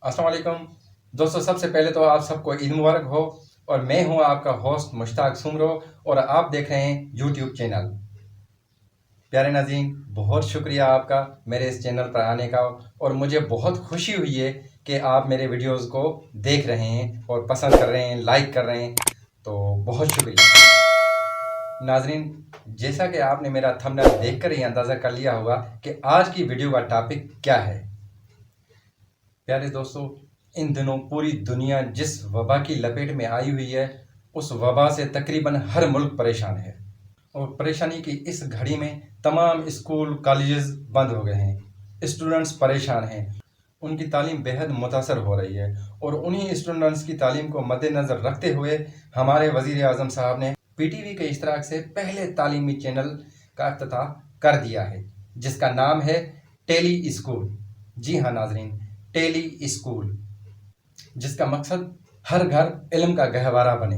अस्सलाम वालेकुम दोस्तों, सबसे पहले तो आप सबको ईद मुबारक हो। और मैं हूं आपका होस्ट मुश्ताक सुमरो और आप देख रहे हैं यूट्यूब चैनल। प्यारे नाज़रीन, बहुत शुक्रिया आपका मेरे इस चैनल पर आने का। और मुझे बहुत खुशी हुई है कि आप मेरे वीडियोस को देख रहे हैं और पसंद कर रहे हैं, लाइक कर रहे हैं, तो बहुत शुक्रिया। नाज़रीन, जैसा कि आपने मेरा थंबनेल देखकर ही अंदाज़ा कर लिया होगा कि आज की वीडियो का टॉपिक क्या है। प्यारे दोस्तों, इन दिनों पूरी दुनिया जिस वबा की लपेट में आई हुई है, उस वबा से तकरीबन हर मुल्क परेशान है। और परेशानी की इस घड़ी में तमाम स्कूल कॉलेजेस बंद हो गए हैं। स्टूडेंट्स परेशान हैं, उनकी तालीम बेहद मुतासर हो रही है। और उन्हीं स्टूडेंट्स की तालीम को मद्देनज़र रखते हुए हमारे वज़ीर आज़म साहब ने PTV के इश्तराक से पहले तालीमी चैनल का इफ्तिताह कर दिया है, जिसका नाम है टेली स्कूल। जी हाँ नाजरीन, टेली स्कूल, जिसका मकसद हर घर इल्म का गहवारा बने।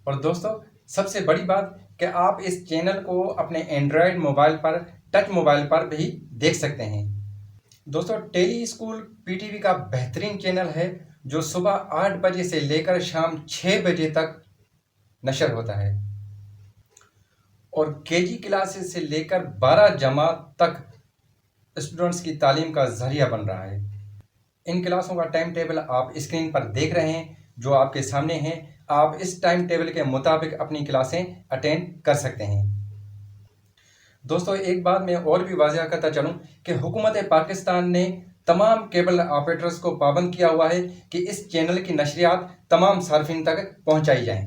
और दोस्तों, सबसे बड़ी बात कि आप इस चैनल को अपने एंड्रॉयड मोबाइल पर, टच मोबाइल पर भी देख सकते हैं। दोस्तों, टेली स्कूल PTV का बेहतरीन चैनल है जो सुबह 8 बजे से लेकर शाम 6 बजे तक नशर होता है और KG क्लासेस से लेकर 12 जमात तक स्टूडेंट्स की तालीम का जरिया बन रहा है। इन क्लासों का टाइम टेबल आप स्क्रीन पर देख रहे हैं, जो आपके सामने हैं। आप इस टाइम टेबल के मुताबिक अपनी क्लासें अटेंड कर सकते हैं। दोस्तों, एक बात मैं और भी वाज़ह करता चलूं कि हुकूमत पाकिस्तान ने तमाम केबल ऑपरेटर्स को पाबंद किया हुआ है कि इस चैनल की नशरियात तमाम सार्फिन तक पहुंचाई जाएं।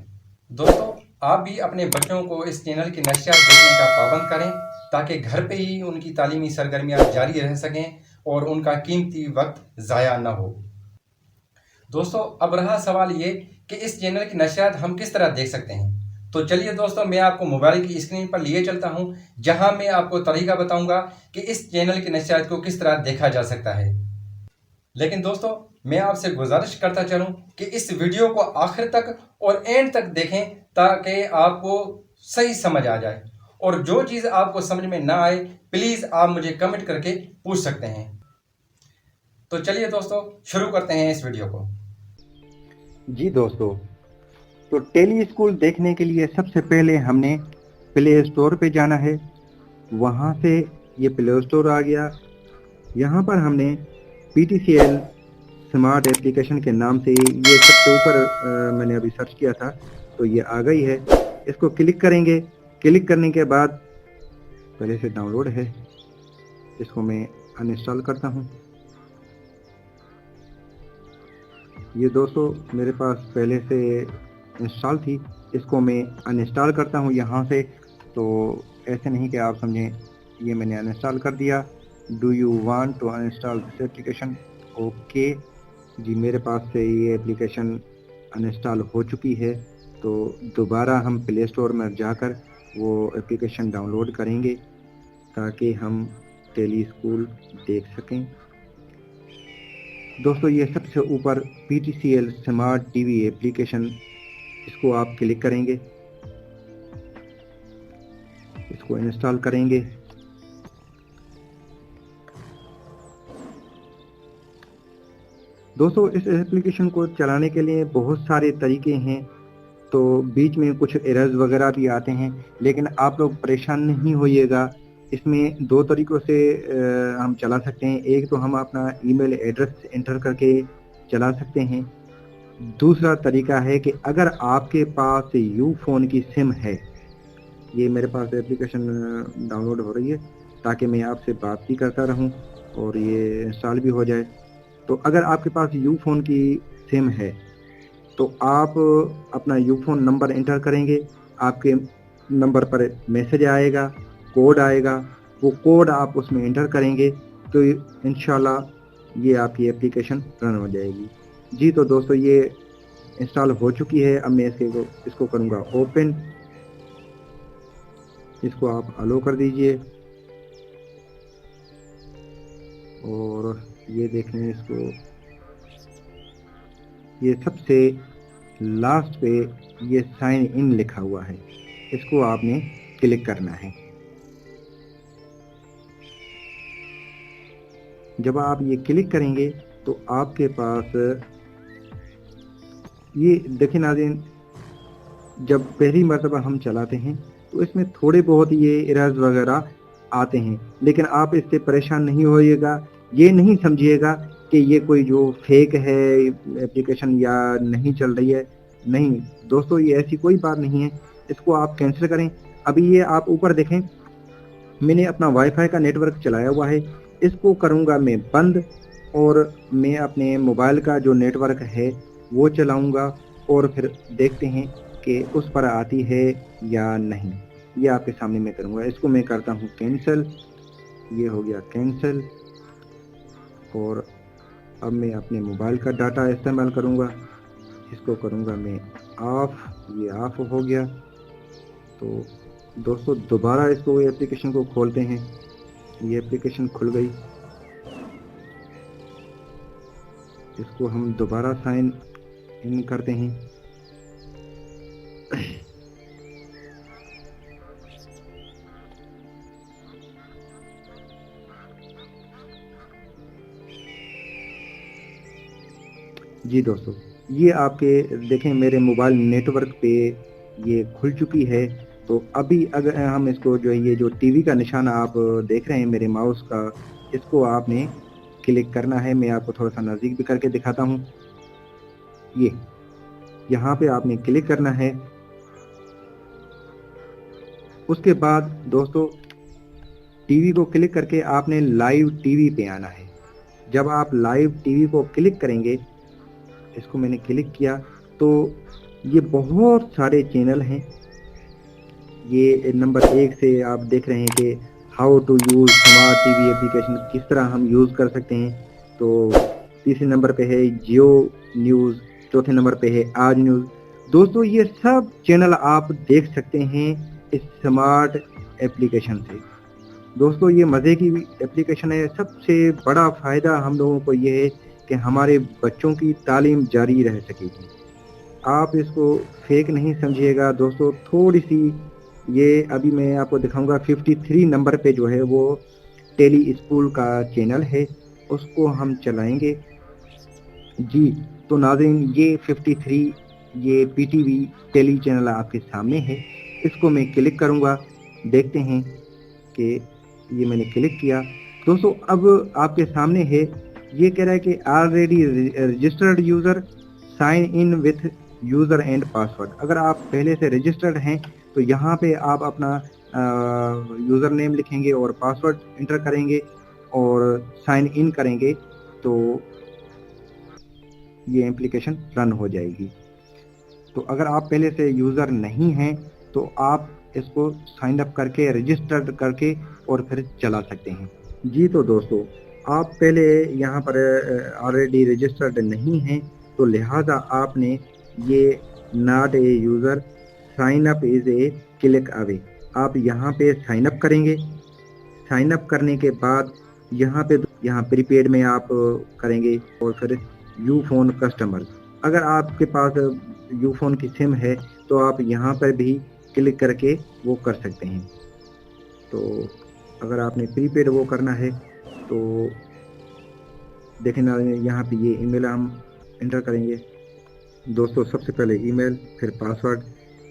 दोस्तों, आप भी अपने बच्चों को इस चैनल की नशरियात देखने का पाबंद करें, ताकि घर पे ही उनकी तालीमी सरगर्मियाँ जारी रह सकें और उनका कीमती वक्त ज़ाया न हो। दोस्तों, अब रहा सवाल ये कि इस चैनल की नशरियात हम किस तरह देख सकते हैं। तो चलिए दोस्तों, मैं आपको मोबाइल की स्क्रीन पर लिए चलता हूं, जहां मैं आपको तरीका बताऊंगा कि इस चैनल की नशरियात को किस तरह देखा जा सकता है। लेकिन दोस्तों, मैं आपसे गुजारिश करता चलूं कि इस वीडियो को आखिर तक और एंड तक देखें, ताकि आपको सही समझ आ जाए। और जो चीज़ आपको समझ में ना आए, प्लीज़ आप मुझे कमेंट करके पूछ सकते हैं। तो चलिए दोस्तों, शुरू करते हैं इस वीडियो को। जी दोस्तों, तो टेली स्कूल देखने के लिए सबसे पहले हमने प्ले स्टोर पे जाना है। वहाँ से ये प्ले स्टोर आ गया। यहाँ पर हमने PTCL स्मार्ट एप्लीकेशन के नाम से ये सबसे ऊपर मैंने अभी सर्च किया था, तो ये आ गई है। इसको क्लिक करेंगे। क्लिक करने के बाद पहले से डाउनलोड है, इसको मैं अनइंस्टॉल करता हूँ। ये दोस्तों मेरे पास पहले से इंस्टॉल थी, इसको मैं अनइंस्टॉल करता हूँ यहाँ से। तो ऐसे नहीं कि आप समझें, ये मैंने अनइंस्टॉल कर दिया। Do you want to uninstall this application? Okay जी, मेरे पास से ये एप्लीकेशन अनइंस्टॉल हो चुकी है। तो दोबारा हम प्ले स्टोर में जाकर वो एप्लीकेशन डाउनलोड करेंगे, ताकि हम टेली स्कूल देख सकें। दोस्तों, ये सबसे ऊपर PTCL स्मार्ट TV एप्लीकेशन, इसको आप क्लिक करेंगे, इसको इंस्टॉल करेंगे। दोस्तों, इस एप्लीकेशन को चलाने के लिए बहुत सारे तरीके हैं, तो बीच में कुछ एरर्स वगैरह भी आते हैं, लेकिन आप लोग परेशान नहीं होइएगा। इसमें दो तरीक़ों से हम चला सकते हैं। एक तो हम अपना ईमेल एड्रेस एंटर करके चला सकते हैं। दूसरा तरीका है कि अगर आपके पास यूफोन की सिम है, ये मेरे पास एप्लीकेशन डाउनलोड हो रही है ताकि मैं आपसे बात भी करता रहूं और ये इंस्टॉल भी हो जाए। तो अगर आपके पास यूफोन की सिम है, तो आप अपना यूफोन नंबर एंटर करेंगे, आपके नंबर पर मैसेज आएगा, कोड आएगा, वो कोड आप उसमें एंटर करेंगे, तो इंशाल्लाह ये आपकी एप्लीकेशन रन हो जाएगी। जी, तो दोस्तों ये इंस्टॉल हो चुकी है। अब मैं इसको करूँगा ओपन। इसको आप अलो कर दीजिए और ये देखें, इसको ये सबसे लास्ट पे ये साइन इन लिखा हुआ है, इसको आपने क्लिक करना है। जब आप ये क्लिक करेंगे तो आपके पास ये देखिए नाज़रीन, जब पहली मर्तबा हम चलाते हैं तो इसमें थोड़े बहुत ये एरर्स वगैरह आते हैं, लेकिन आप इससे परेशान नहीं होइएगा। ये नहीं समझिएगा कि ये कोई जो फेक है एप्लीकेशन या नहीं चल रही है। नहीं दोस्तों, ये ऐसी कोई बात नहीं है। इसको आप कैंसिल करें। अभी ये आप ऊपर देखें, मैंने अपना वाईफाई का नेटवर्क चलाया हुआ है, इसको करूँगा मैं बंद और मैं अपने मोबाइल का जो नेटवर्क है वो चलाऊँगा और फिर देखते हैं कि उस पर आती है या नहीं। ये आपके सामने मैं करूँगा। इसको मैं करता हूँ कैंसिल, ये हो गया कैंसिल। और अब मैं अपने मोबाइल का डाटा इस्तेमाल करूँगा, इसको करूँगा मैं ऑफ, ये ऑफ हो गया। तो दोस्तों दोबारा इसको एप्लीकेशन को खोलते हैं, ये एप्लीकेशन खुल गई। इसको हम दोबारा साइन इन करते हैं। जी दोस्तों, ये आपके देखें मेरे मोबाइल नेटवर्क पे ये खुल चुकी है। तो अभी अगर हम इसको जो है, ये जो टीवी का निशान आप देख रहे हैं मेरे माउस का, इसको आपने क्लिक करना है। मैं आपको थोड़ा सा नज़दीक भी करके दिखाता हूँ। ये यहाँ पे आपने क्लिक करना है। उसके बाद दोस्तों टीवी को क्लिक करके आपने लाइव टीवी पे आना है। जब आप लाइव टीवी को क्लिक करेंगे, इसको मैंने क्लिक किया तो ये बहुत सारे चैनल हैं। ये नंबर 1 से आप देख रहे हैं कि how to use smart TV application, किस तरह हम यूज़ कर सकते हैं। तो तीसरे नंबर पे है जियो न्यूज़, चौथे नंबर पे है आज न्यूज़। दोस्तों ये सब चैनल आप देख सकते हैं इस स्मार्ट एप्लीकेशन से। दोस्तों ये मज़े की एप्लीकेशन है। सबसे बड़ा फ़ायदा हम लोगों को ये है कि हमारे बच्चों की तालीम जारी रह सकेगी। आप इसको फेक नहीं समझिएगा दोस्तों। थोड़ी सी ये अभी मैं आपको दिखाऊंगा, 53 नंबर पे जो है वो टेली स्कूल का चैनल है, उसको हम चलाएंगे। जी तो नाज़रीन ये 53 ये पीटीवी टेली चैनल आपके सामने है। इसको मैं क्लिक करूंगा, देखते हैं कि ये मैंने क्लिक किया। दोस्तों अब आपके सामने है, ये कह रहा है कि already registered user, sign in with user and password. अगर आप पहले से रजिस्टर्ड हैं तो यहाँ पे आप अपना यूज़र नेम लिखेंगे और पासवर्ड इंटर करेंगे और साइन इन करेंगे तो ये एप्लीकेशन रन हो जाएगी। तो अगर आप पहले से यूज़र नहीं हैं तो आप इसको साइन अप करके रजिस्टर्ड करके और फिर चला सकते हैं। जी तो दोस्तों आप पहले यहाँ पर ऑलरेडी रजिस्टर्ड नहीं हैं तो लिहाजा आपने ये not a user, sign up is a click away, आप यहाँ पे साइन अप करेंगे। साइन अप करने के बाद यहाँ प्रीपेड में आप करेंगे और फिर यू फोन कस्टमर्स। अगर आपके पास यू फोन की सिम है तो आप यहाँ पर भी क्लिक करके वो कर सकते हैं। तो अगर आपने प्रीपेड वो करना है तो देखें ना, यहाँ पे ये ईमेल हम इंटर करेंगे। दोस्तों सबसे पहले ईमेल, फिर पासवर्ड,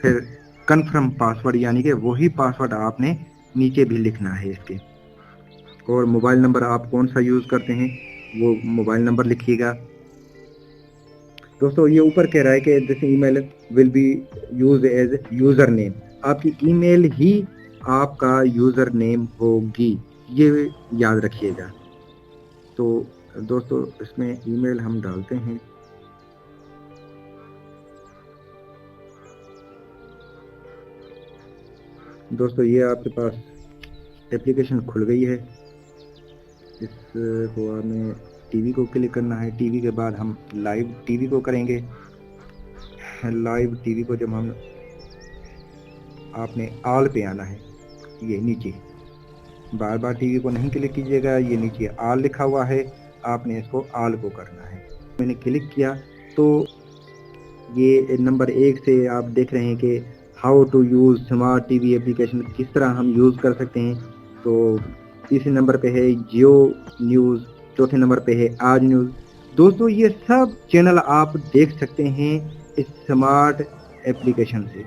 फिर कन्फर्म पासवर्ड, यानी कि वही पासवर्ड आपने नीचे भी लिखना है इसके। और मोबाइल नंबर आप कौन सा यूज़ करते हैं वो मोबाइल नंबर लिखिएगा। दोस्तों ये ऊपर कह रहा है कि this email will be use as user name, आपकी ईमेल ही आपका यूज़र नेम होगी, ये याद रखिएगा। तो दोस्तों इसमें ईमेल हम डालते हैं। दोस्तों ये आपके पास एप्लीकेशन खुल गई है। इसको हमें टीवी को क्लिक करना है। टीवी के बाद हम लाइव टीवी को करेंगे। लाइव टीवी को जब हम आपने ऑल पे आना है, ये नीचे बार बार टीवी को नहीं क्लिक कीजिएगा, ये नीचे ऑल लिखा हुआ है, आपने इसको ऑल को करना है। मैंने क्लिक किया तो ये नंबर 1 से आप देख रहे हैं कि how to use smart TV application, किस तरह हम यूज़ कर सकते हैं। तो तीसरे नंबर पे है जियो न्यूज़, चौथे नंबर पे है आज न्यूज़। दोस्तों ये सब चैनल आप देख सकते हैं इस स्मार्ट एप्लीकेशन से।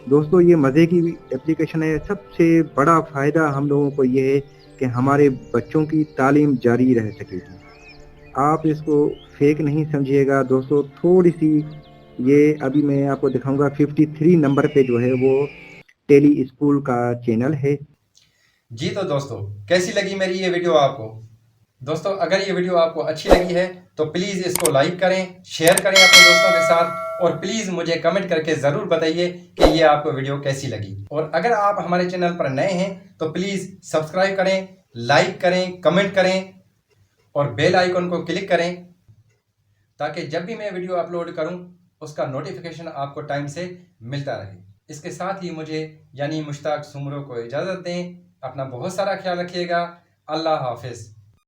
दोस्तों ये मज़े की एप्लीकेशन है। सबसे बड़ा फ़ायदा हम लोगों को ये है कि हमारे बच्चों की तालीम जारी रह सकेगी। आप इसको फेक नहीं समझिएगा दोस्तों। थोड़ी सी ये अभी मैं आपको दिखाऊंगा 53 नंबर पे जो है वो टेली स्कूल का चैनल है। जी तो दोस्तों, कैसी लगी मेरी ये वीडियो आपको? दोस्तों, अगर ये वीडियो आपको अच्छी लगी है तो प्लीज़ इसको लाइक करें, शेयर करें अपने दोस्तों के साथ, और प्लीज़ मुझे कमेंट करके ज़रूर बताइए कि ये आपको वीडियो कैसी लगी। और अगर आप हमारे चैनल पर नए हैं तो प्लीज़ सब्सक्राइब करें, लाइक करें, कमेंट करें और बेल आइकन को क्लिक करें, ताकि जब भी मैं वीडियो अपलोड करूं उसका नोटिफिकेशन आपको टाइम से मिलता रहे। इसके साथ ही मुझे यानी मुश्ताक सुमरो को इजाज़त दें। अपना बहुत सारा ख्याल रखिएगा। अल्लाह हाफिज़।